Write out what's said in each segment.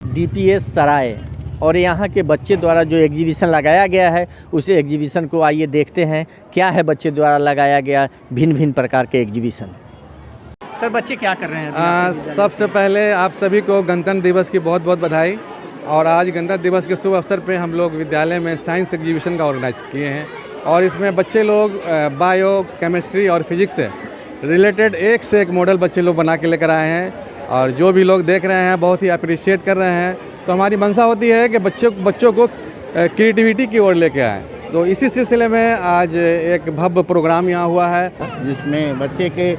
DPS सराय और यहाँ के बच्चे द्वारा जो एग्जीबिशन लगाया गया है उस एग्जीबिशन को आइए देखते हैं क्या है बच्चे द्वारा लगाया गया भिन्न भिन्न प्रकार के एग्जीबिशन। सर बच्चे क्या कर रहे हैं? सबसे पहले आप सभी को गणतंत्र दिवस की बहुत बहुत बधाई। और आज गणतंत्र दिवस के शुभ अवसर पे हम लोग विद्यालय में साइंस एग्जीबिशन का ऑर्गेनाइज किए हैं और इसमें बच्चे लोग बायो, केमिस्ट्री और फिजिक्स से रिलेटेड एक से एक मॉडल बच्चे लोग बना के लेकर आए हैं और जो भी लोग देख रहे हैं बहुत ही अप्रिशिएट कर रहे हैं। तो हमारी मंशा होती है कि बच्चों को क्रिएटिविटी की ओर लेके आएँ। तो इसी सिलसिले में आज एक भव्य प्रोग्राम यहाँ हुआ है जिसमें बच्चे के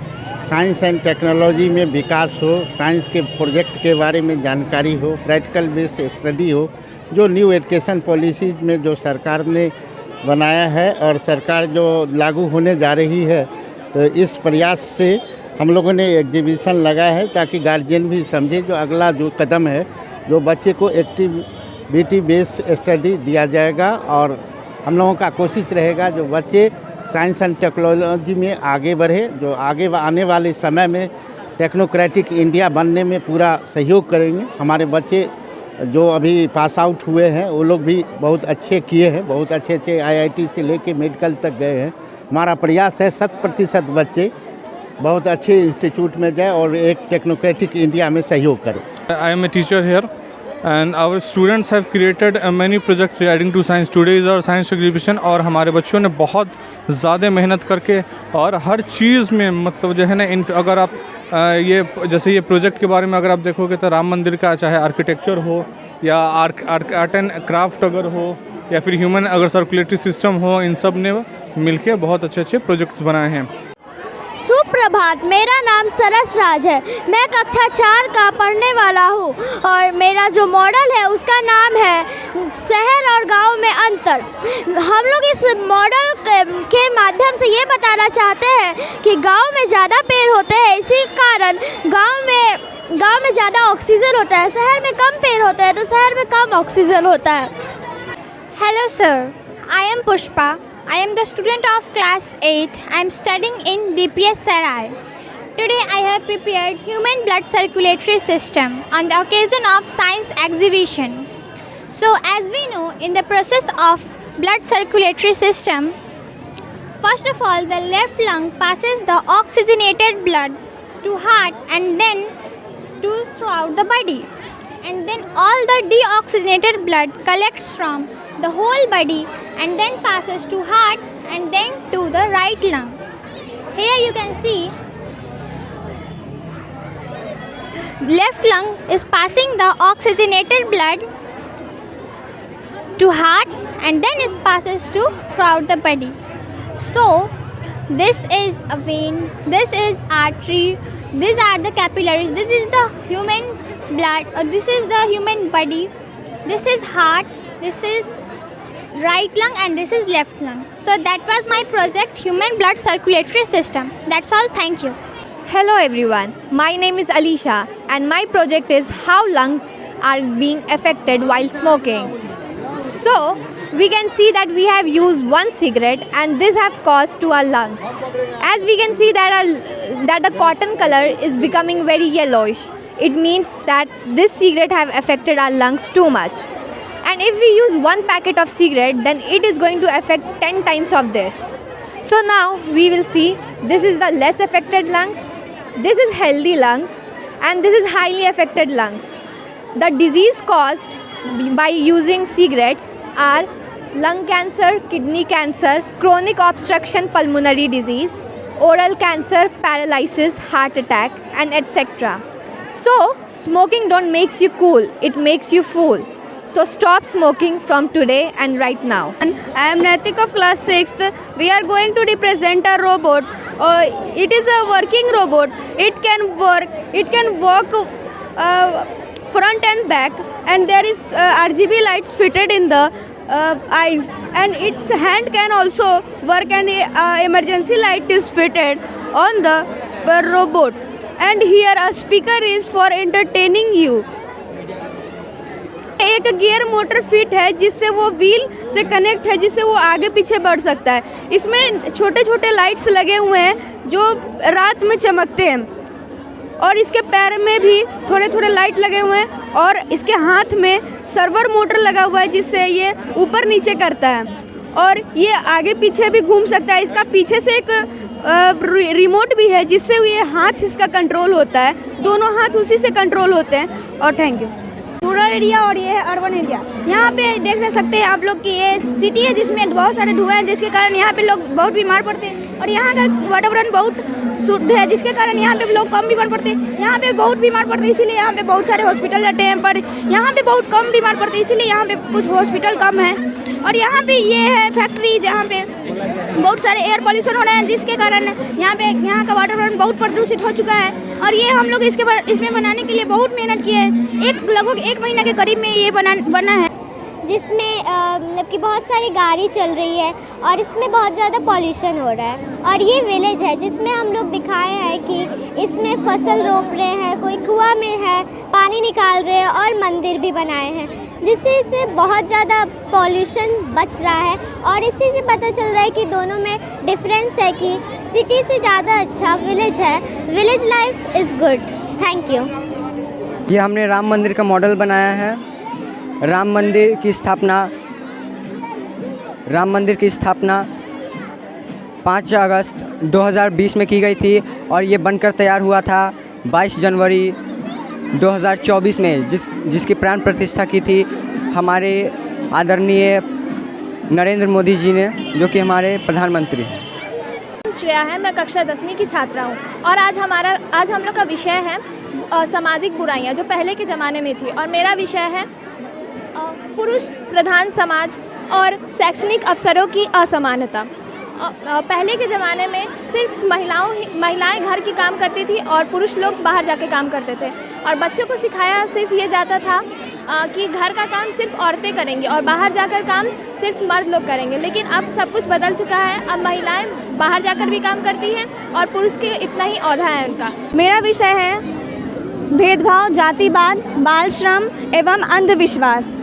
साइंस एंड टेक्नोलॉजी में विकास हो, साइंस के प्रोजेक्ट के बारे में जानकारी हो, प्रैक्टिकल बेस्ड स्टडी हो। जो न्यू एजुकेशन पॉलिसीज में जो सरकार ने बनाया है और सरकार जो लागू होने जा रही है, तो इस प्रयास से हम लोगों ने एग्जीबिशन लगाया है ताकि गार्जियन भी समझे जो अगला जो कदम है, जो बच्चे को एक्टिविटी बेस्ड स्टडी दिया जाएगा। और हम लोगों का कोशिश रहेगा जो बच्चे साइंस एंड टेक्नोलॉजी में आगे बढ़े, जो आगे आने वाले समय में टेक्नोक्रेटिक इंडिया बनने में पूरा सहयोग करेंगे। हमारे बच्चे जो अभी पास आउट हुए हैं वो लोग भी बहुत अच्छे किए हैं, बहुत अच्छे आईआईटी से लेके मेडिकल तक गए हैं। हमारा प्रयास है 100% बच्चे बहुत अच्छे इंस्टीट्यूट में जाए और एक टेक्नोक्रेटिक इंडिया में सहयोग करें। I am a teacher here and our students have created many projects relating to science. Today is our science exhibition और हमारे बच्चों ने बहुत ज़्यादा मेहनत करके और हर चीज़ में मतलब जो है ना अगर आप ये जैसे ये प्रोजेक्ट के बारे में अगर आप देखोगे तो राम मंदिर का चाहे आर्किटेक्चर हो या आर्ट एंड क्राफ्ट अगर हो या फिर ह्यूमन अगर सर्कुलेटरी सिस्टम हो, इन सब ने मिलके बहुत अच्छे प्रोजेक्ट्स बनाए हैं। सुप्रभात, मेरा नाम सरस राज है। मैं कक्षा 4 का पढ़ने वाला हूँ और मेरा जो मॉडल है उसका नाम है शहर और गांव में अंतर। हम लोग इस मॉडल के माध्यम से ये बताना चाहते हैं कि गांव में ज़्यादा पेड़ होते हैं, इसी कारण गांव में ज़्यादा ऑक्सीजन होता है, शहर में कम पेड़ होते हैं तो शहर में कम ऑक्सीजन होता है। Hello sir, I am Pushpa. I am the student of class 8. I am studying in DPS Sarai. Today I have prepared human blood circulatory system on the occasion of science exhibition. So as we know, in the process of blood circulatory system, first of all the left lung passes the oxygenated blood to heart and then to throughout the body. And then all the deoxygenated blood collects from the whole body and then passes to heart and then to the right lung. Here you can see left lung is passing the oxygenated blood to heart and then it passes to throughout the body. So this is a vein, this is artery, these are the capillaries, this is the human blood, or this is the human body, this is heart, this is right lung and this is left lung. So that was my project, human blood circulatory system. That's all. Thank you. Hello everyone, my name is Alisha and my project is how lungs are being affected while smoking. So we can see that we have used one cigarette and this have caused to our lungs. As we can see that the cotton color is becoming very yellowish. It means that this cigarette have affected our lungs too much. And if we use one packet of cigarette, then it is going to affect 10 times of this. So now we will see this is the less affected lungs, this is healthy lungs, and this is highly affected lungs. The disease caused by using cigarettes are lung cancer, kidney cancer, chronic obstruction pulmonary disease, oral cancer, paralysis, heart attack, and etc. So smoking don't makes you cool, it makes you fool. So stop smoking from today and right now. I am Natik of class 6th. We are going to represent a robot. It is a working robot. It can walk front and back, and there is RGB lights fitted in the eyes, and its hand can also work, and emergency light is fitted on the robot. And here a speaker is for entertaining you. एक gear motor fit है जिससे वो wheel से connect है, जिससे वो आगे पीछे बढ़ सकता है। इसमें छोटे छोटे लाइट्स लगे हुए हैं जो रात में चमकते हैं और इसके पैर में भी थोड़े थोड़े लाइट लगे हुए हैं और इसके हाथ में सर्वर मोटर लगा हुआ है जिससे ये ऊपर नीचे करता है और ये आगे पीछे भी घूम सकता है। इसका पीछे से एक रिमोट भी है जिससे ये हाथ इसका कंट्रोल होता है, दोनों हाथ उसी से कंट्रोल होते हैं। और थैंक यू। रूरल एरिया और ये है अर्बन एरिया। यहाँ पे देख सकते हैं आप लोग कि ये सिटी है जिसमें बहुत सारे धुएं हैं जिसके कारण यहाँ पे लोग बहुत बीमार पड़ते हैं और यहाँ का वातावरण बहुत शुद्ध है जिसके कारण यहाँ पे लोग कम बीमार पड़ते हैं। यहाँ पे बहुत बीमार पड़ते हैं इसीलिए यहाँ पे बहुत सारे हॉस्पिटल जाते हैं, पर यहाँ पे बहुत कम बीमार पड़ते हैं इसीलिए यहाँ पे कुछ हॉस्पिटल कम है। और यहाँ पे ये है फैक्ट्री जहाँ पे बहुत सारे एयर पॉल्यूशन हो रहे हैं जिसके कारण यहाँ का वातावरण बहुत प्रदूषित हो चुका है। और ये हम लोग इसमें बनाने के लिए बहुत मेहनत किए हैं, लगभग 1 महीना के करीब में ये बना है, जिसमें मतलब कि बहुत सारी गाड़ी चल रही है और इसमें बहुत ज़्यादा पॉल्यूशन हो रहा है। और ये विलेज है जिसमें हम लोग दिखाए हैं कि इसमें फसल रोप रहे हैं, कोई कुआं में है पानी निकाल रहे हैं और मंदिर भी बनाए हैं, जिससे इससे बहुत ज़्यादा पॉल्यूशन बच रहा है। और इसी से पता चल रहा है कि दोनों में डिफरेंस है कि सिटी से ज़्यादा अच्छा विलेज है। Village life is good. Thank you. ये हमने राम मंदिर का मॉडल बनाया है। राम मंदिर की स्थापना 5 अगस्त 2020 में की गई थी और ये बनकर तैयार हुआ था 22 जनवरी 2024 में, जिसकी प्राण प्रतिष्ठा की थी हमारे आदरणीय नरेंद्र मोदी जी ने, जो कि हमारे प्रधानमंत्री हैं। श्रेया है, मैं कक्षा 10वीं की छात्रा हूँ और आज हम लोग का विषय है सामाजिक बुराइयाँ जो पहले के ज़माने में थी। और मेरा विषय है पुरुष प्रधान समाज और शैक्षणिक अवसरों की असमानता। पहले के ज़माने में सिर्फ महिलाएं घर की काम करती थी और पुरुष लोग बाहर जाके काम करते थे और बच्चों को सिखाया सिर्फ ये जाता था कि घर का काम सिर्फ औरतें करेंगी और बाहर जाकर काम सिर्फ मर्द लोग करेंगे। लेकिन अब सब कुछ बदल चुका है, अब महिलाएं बाहर जाकर भी काम करती हैं और पुरुष के इतना ही औहदा है उनका। मेरा विषय है भेदभाव, जातिवाद, बाल श्रम एवं अंधविश्वास।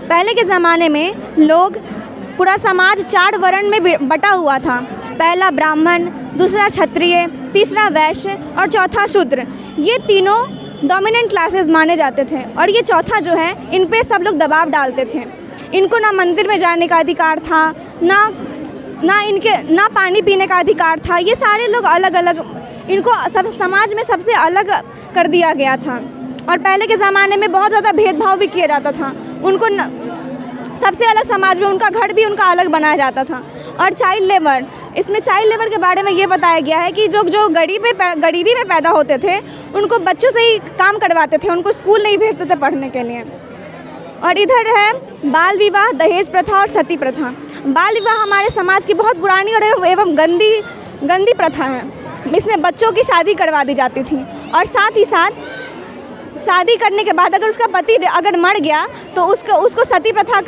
पहले के ज़माने में पूरा समाज 4 वर्ण में बटा हुआ था। पहला ब्राह्मण, दूसरा क्षत्रिय, तीसरा वैश्य और चौथा शूद्र। ये तीनों डोमिनेंट क्लासेस माने जाते थे और ये चौथा जो है इन पे सब लोग दबाव डालते थे। इनको ना मंदिर में जाने का अधिकार था, ना पानी पीने का अधिकार था। ये सारे लोग अलग अलग, इनको सब समाज में सबसे अलग कर दिया गया था। और पहले के ज़माने में बहुत ज़्यादा भेदभाव भी किया जाता था। उनको सबसे अलग समाज में उनका घर भी उनका अलग बनाया जाता था। और चाइल्ड लेबर, इसमें चाइल्ड लेबर के बारे में ये बताया गया है कि जो गरीबी में पैदा होते थे उनको बच्चों से ही काम करवाते थे, उनको स्कूल नहीं भेजते थे पढ़ने के लिए। और इधर है बाल विवाह, दहेज प्रथा और सती प्रथा। बाल विवाह हमारे समाज की बहुत पुरानी और एवं गंदी प्रथा है। इसमें बच्चों की शादी करवा दी जाती थी और साथ ही साथ शादी करने के बाद अगर उसका पति अगर मर गया तो उसको सती प्रथा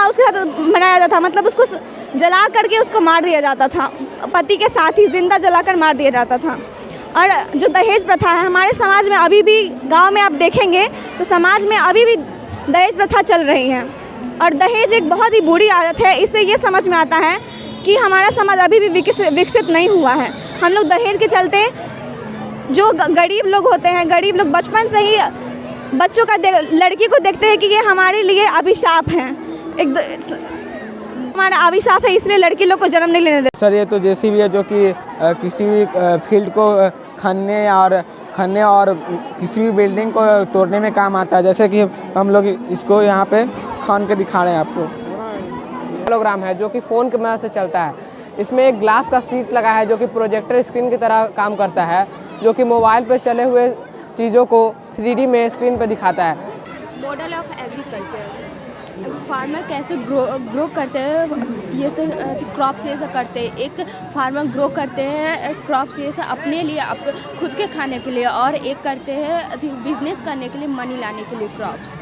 उसके साथ मनाया जाता था। मतलब उसको जला करके उसको मार दिया जाता था, पति के साथ ही जिंदा जलाकर मार दिया जाता था। और जो दहेज प्रथा है हमारे समाज में अभी भी, गांव में आप देखेंगे तो समाज में अभी भी दहेज प्रथा चल रही है। और दहेज एक बहुत ही बुरी आदत है। इससे ये समझ में आता है कि हमारा समाज अभी भी विकसित नहीं हुआ है। हम लोग दहेज के चलते, जो गरीब लोग होते हैं, गरीब लोग बचपन से ही बच्चों का लड़की को देखते हैं कि ये हमारे लिए अभिशाप है, हमारा अभिशाप है, इसलिए लड़की लोग को जन्म नहीं लेने देते। सर, ये तो जैसी भी है जो कि किसी भी फील्ड को खनने और किसी भी बिल्डिंग को तोड़ने में काम आता है। जैसे कि हम लोग इसको यहाँ पे खान के दिखा रहे हैं आपको। होलोग्राम है जो कि फ़ोन की मदद से चलता है। इसमें एक ग्लास का शीट लगा है जो कि प्रोजेक्टर स्क्रीन की तरह काम करता है, जो कि मोबाइल पर चले हुए चीज़ों को 3D में स्क्रीन पर दिखाता है। मॉडल ऑफ एग्रीकल्चर, फार्मर कैसे ग्रो करते हैं, ये से क्रॉप से ऐसा करते हैं। एक फार्मर ग्रो करते हैं क्रॉप से ऐसा अपने लिए, खुद के खाने के लिए, और एक करते हैं बिजनेस करने के लिए, मनी लाने के लिए क्रॉप्स।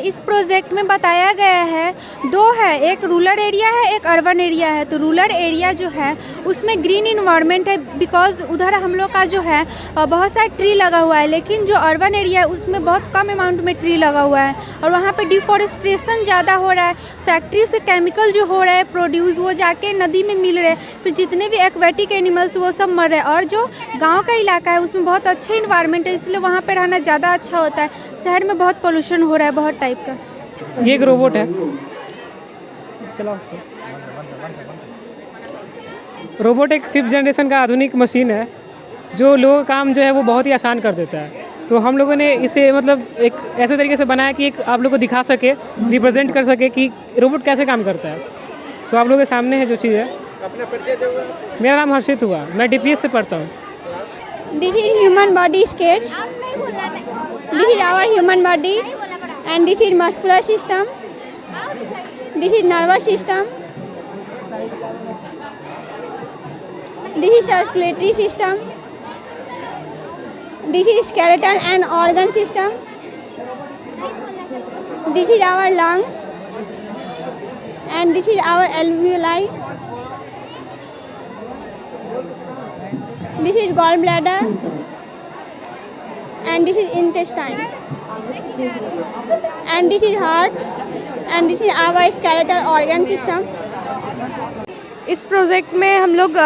इस प्रोजेक्ट में बताया गया है, दो है, एक रूरल एरिया है, एक अर्बन एरिया है। तो रूरल एरिया जो है उसमें ग्रीन इन्वायरमेंट है, बिकॉज उधर हम लोग का जो है बहुत सारा ट्री लगा हुआ है, लेकिन जो अर्बन एरिया है उसमें बहुत कम अमाउंट में ट्री लगा हुआ है और वहाँ पे डिफॉरेस्टेशन ज़्यादा हो रहा है। फैक्ट्री से केमिकल जो हो रहा है प्रोड्यूस, वो जाके नदी में मिल रहे हैं, फिर जितने भी एक्वेटिक एनिमल्स वो सब मर रहे हैं। और जो गाँव का इलाका है उसमें बहुत अच्छे इन्वायरमेंट है, इसलिए वहाँ पर रहना ज़्यादा अच्छा होता है। शहर में बहुत पोल्यूशन हो रहा है, बहुत टाइप का। ये एक रोबोट है, चलाओ उसको। रोबोट एक 5th जनरेशन का आधुनिक मशीन है जो लोगों का काम जो है वो बहुत ही आसान कर देता है। तो हम लोगों ने इसे मतलब एक ऐसे तरीके से बनाया कि एक आप लोग को दिखा सके, रिप्रेजेंट कर सके कि रोबोट कैसे काम करता है। सो आप लोगों के सामने है जो चीज़ है। मेरा नाम हर्षित हुआ, मैं DPS से पढ़ता हूँ। This is human body sketch. This is our human body, and this is muscular system. This is nervous system. This is circulatory system. This is skeletal and organ system. This is our lungs, and this is our alveoli. This is gallbladder, and this is intestine, and this is heart, and this is our skeletal organ system. इस project में हम लोग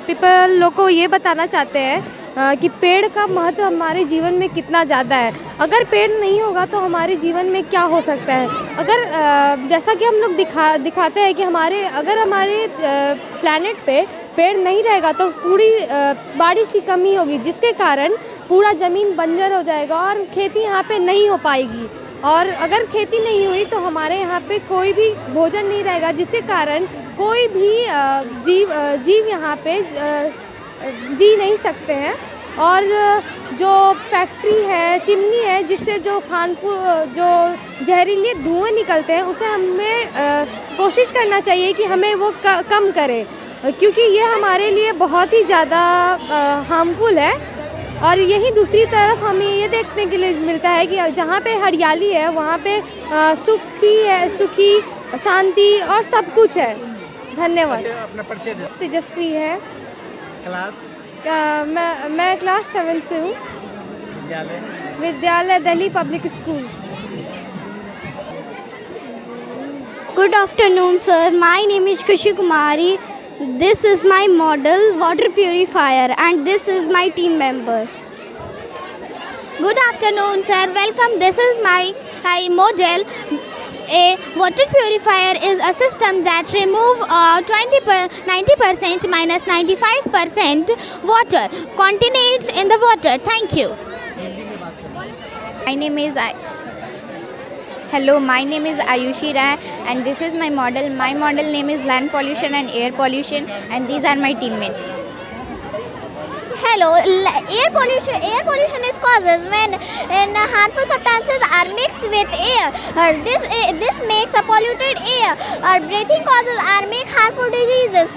people लोग को ये बताना चाहते हैं कि पेड़ का महत्व हमारे जीवन में कितना ज़्यादा है। अगर पेड़ नहीं होगा तो हमारे जीवन में क्या हो सकता है। अगर जैसा कि हम लोग दिखाते हैं कि अगर हमारे प्लैनेट पे पेड़ नहीं रहेगा तो पूरी बारिश की कमी होगी, जिसके कारण पूरा ज़मीन बंजर हो जाएगा और खेती यहाँ पे नहीं हो पाएगी। और अगर खेती नहीं हुई तो हमारे यहाँ पे कोई भी भोजन नहीं रहेगा, जिसके कारण कोई भी जीव यहाँ पे जी नहीं सकते हैं। और जो फैक्ट्री है, चिमनी है, जिससे जो जहरीले धुएँ निकलते हैं, उसे हमें कोशिश करना चाहिए कि हमें वो कम करें, क्योंकि ये हमारे लिए बहुत ही ज़्यादा हार्मफुल है। और यही दूसरी तरफ हमें ये देखने के लिए मिलता है कि जहाँ पे हरियाली है वहाँ पे सुखी शांति और सब कुछ है। धन्यवाद। तेजस्वी है। क्लास? मैं क्लास 7 से हूँ। विद्यालय Delhi public school. Good afternoon, sir. My name is Khushi Kumari. This is my model water purifier, and this is my team member. Good afternoon, sir. Welcome. This is my model. A water purifier is a system that remove 90% minus 95% water contaminates in the water. Thank you. Hello, my name is Ayushi Rai, and this is my model. My model name is land pollution and air pollution, and these are my teammates. Hello, air pollution is causes when harmful substances are mixed with air. This makes a polluted air. Breathing causes are make harmful diseases.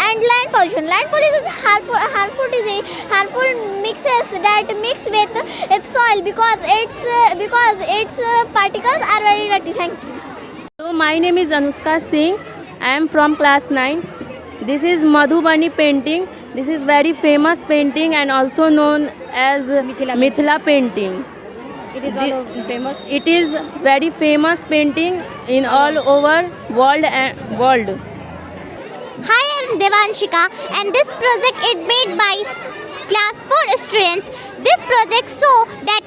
And land pollution is harmful disease, harmful mixes that mix with its soil because its particles are very dirty. Thank you. So my name is Anushka Singh. I am from class 9. This is Madhubani painting. This is very famous painting and also known as Mithila painting. It is all famous. It is very famous painting in all over world. Hi, I am Devanshika, and this project is made by class 4 students. This project show that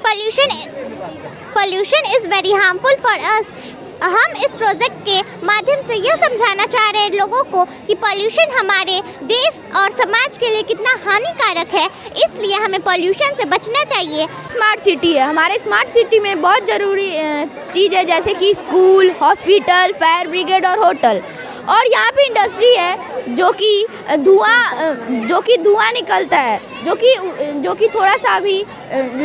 pollution is very harmful for us. हम इस project के माध्यम से यह समझाना चाह रहे हैं लोगों को कि पोल्यूशन हमारे देश और समाज के लिए कितना हानिकारक है, इसलिए हमें पोल्यूशन से बचना चाहिए। स्मार्ट सिटी है। हमारे स्मार्ट सिटी में बहुत ज़रूरी चीज़ है, जैसे कि स्कूल, हॉस्पिटल, फायर ब्रिगेड और होटल। और यहाँ पे इंडस्ट्री है जो कि धुआं निकलता है, जो कि थोड़ा सा भी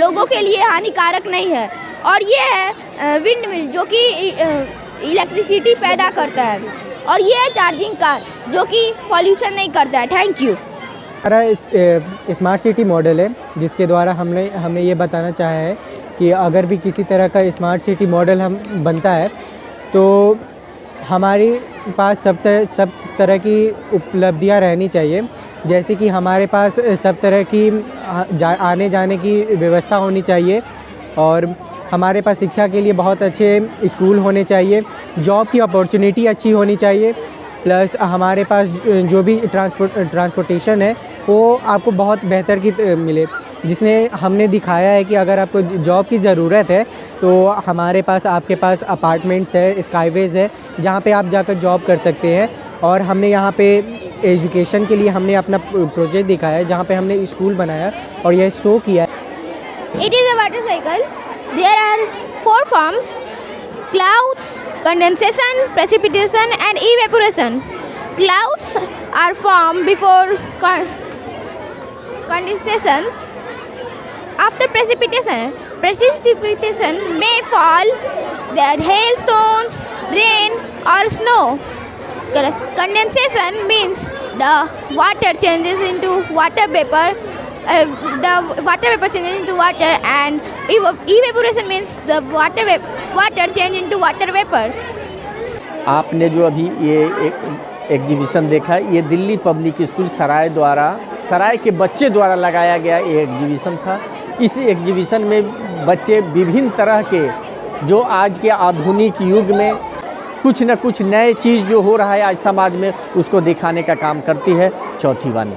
लोगों के लिए हानिकारक नहीं है। और ये है विंड मिल, जो कि इलेक्ट्रिसिटी पैदा करता है। और ये है चार्जिंग कार, जो कि पॉल्यूशन नहीं करता है। Thank you. हमारा स्मार्ट सिटी मॉडल है, जिसके द्वारा हमें ये बताना चाहा है कि अगर भी किसी तरह का स्मार्ट सिटी मॉडल हम बनता है तो हमारे पास सब तरह की उपलब्धियां रहनी चाहिए, जैसे कि हमारे पास सब तरह की आने जाने की व्यवस्था होनी चाहिए और हमारे पास शिक्षा के लिए बहुत अच्छे स्कूल होने चाहिए, जॉब की अपॉर्चुनिटी अच्छी होनी चाहिए, प्लस हमारे पास जो भी ट्रांसपोर्टेशन है वो आपको बहुत बेहतर की मिले, जिसने हमने दिखाया है कि अगर आपको जॉब की ज़रूरत है तो हमारे पास आपके पास अपार्टमेंट्स है, स्काईवेज़ है, जहाँ पे आप जाकर जॉब कर सकते हैं। और हमने यहाँ पे एजुकेशन के लिए हमने अपना प्रोजेक्ट दिखाया है, जहाँ पे हमने स्कूल बनाया और यह शो किया। It is a water cycle. There are 4 forms: clouds, condensation, precipitation and evaporation. Clouds are formed before condensations. After precipitation may fall there hailstones, rain or snow. Condensation means the water changes into water vapor. The water vapor changes into water, and evaporation means the water change into water vapors. आपने जो अभी ये exhibition देखा, ये Delhi public school सराय के बच्चे द्वारा लगाया गया ये एग्जीबिशन था। इस एग्जीबिशन में बच्चे विभिन्न तरह के जो आज के आधुनिक युग में कुछ न कुछ नए चीज़ जो हो रहा है आज समाज में, उसको दिखाने का काम करती है चौथी वाणी।